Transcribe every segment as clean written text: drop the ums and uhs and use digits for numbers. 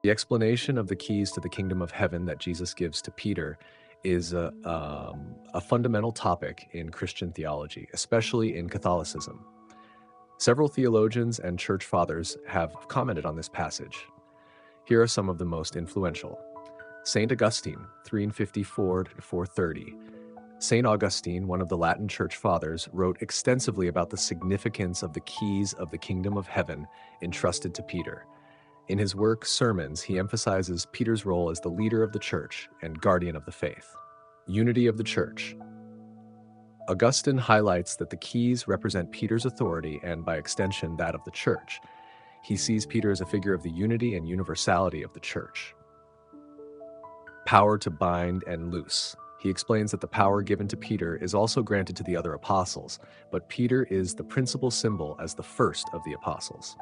The explanation of the keys to the kingdom of heaven that Jesus gives to Peter is a fundamental topic in Christian theology, especially in Catholicism. Several theologians and church fathers have commented on this passage. Here are some of the most influential. St. Augustine, 354 to 430. St. Augustine, one of the Latin church fathers, wrote extensively about the significance of the keys of the kingdom of heaven entrusted to Peter. In his work, Sermons, he emphasizes Peter's role as the leader of the church and guardian of the faith. Unity of the church. Augustine highlights that the keys represent Peter's authority and, by extension, that of the church. He sees Peter as a figure of the unity and universality of the church. Power to bind and loose. He explains that the power given to Peter is also granted to the other apostles, but Peter is the principal symbol as the first of the apostles.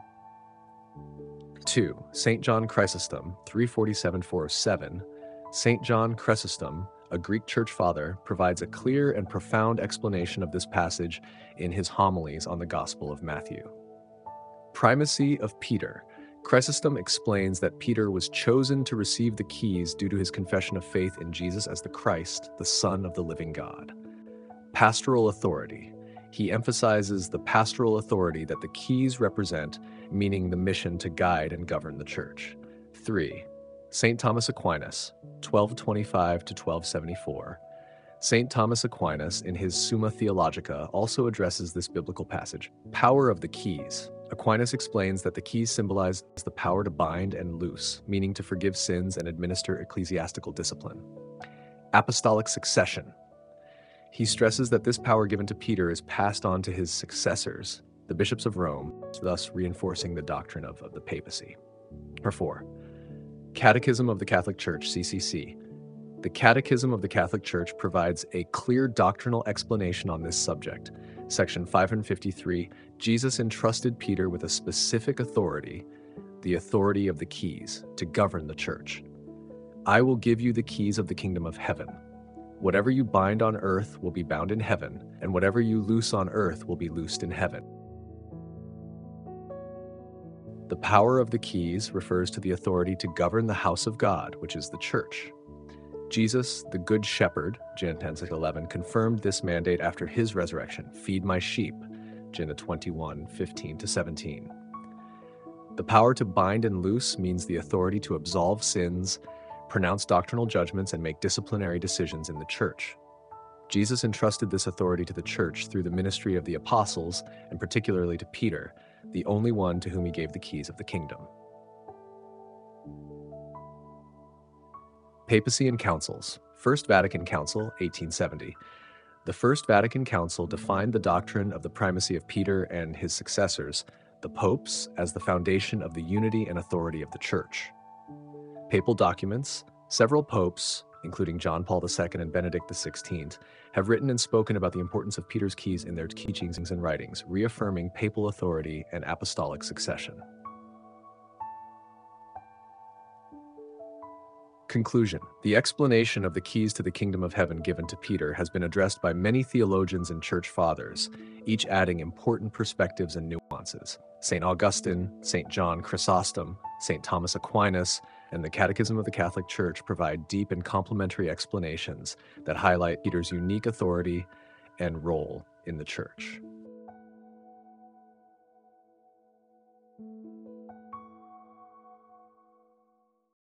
2. St. John Chrysostom, 347-407. St. John Chrysostom, a Greek church father, provides a clear and profound explanation of this passage in his homilies on the Gospel of Matthew. Primacy of Peter. Chrysostom explains that Peter was chosen to receive the keys due to his confession of faith in Jesus as the Christ, the Son of the living God. Pastoral authority. He emphasizes the pastoral authority that the keys represent, meaning the mission to guide and govern the church. 3. St. Thomas Aquinas, 1225 to 1274. St. Thomas Aquinas, in his Summa Theologica, also addresses this biblical passage. Power of the keys. Aquinas explains that the keys symbolize the power to bind and loose, meaning to forgive sins and administer ecclesiastical discipline. Apostolic succession. He stresses that this power given to Peter is passed on to his successors, the bishops of Rome, thus reinforcing the doctrine of the papacy. 4. Catechism of the Catholic Church, CCC. The Catechism of the Catholic Church provides a clear doctrinal explanation on this subject. Section 553, Jesus entrusted Peter with a specific authority, the authority of the keys, to govern the church. I will give you the keys of the kingdom of heaven. Whatever you bind on earth will be bound in heaven, and whatever you loose on earth will be loosed in heaven. The power of the keys refers to the authority to govern the house of God, which is the church. Jesus, the Good Shepherd, John 10:11, confirmed this mandate after his resurrection. Feed my sheep, John 21:15-17. The power to bind and loose means the authority to absolve sins, pronounce doctrinal judgments, and make disciplinary decisions in the church. Jesus entrusted this authority to the church through the ministry of the apostles, and particularly to Peter, the only one to whom he gave the keys of the kingdom. Papacy and councils. First Vatican Council, 1870. The First Vatican Council defined the doctrine of the primacy of Peter and his successors, the popes, as the foundation of the unity and authority of the Church. Papal documents. Several popes, including John Paul II and Benedict XVI, have written and spoken about the importance of Peter's keys in their teachings and writings, reaffirming papal authority and apostolic succession. Conclusion. The explanation of the keys to the kingdom of heaven given to Peter has been addressed by many theologians and church fathers, each adding important perspectives and nuances. St. Augustine, St. John Chrysostom, St. Thomas Aquinas, and the Catechism of the Catholic Church provide deep and complementary explanations that highlight Peter's unique authority and role in the church.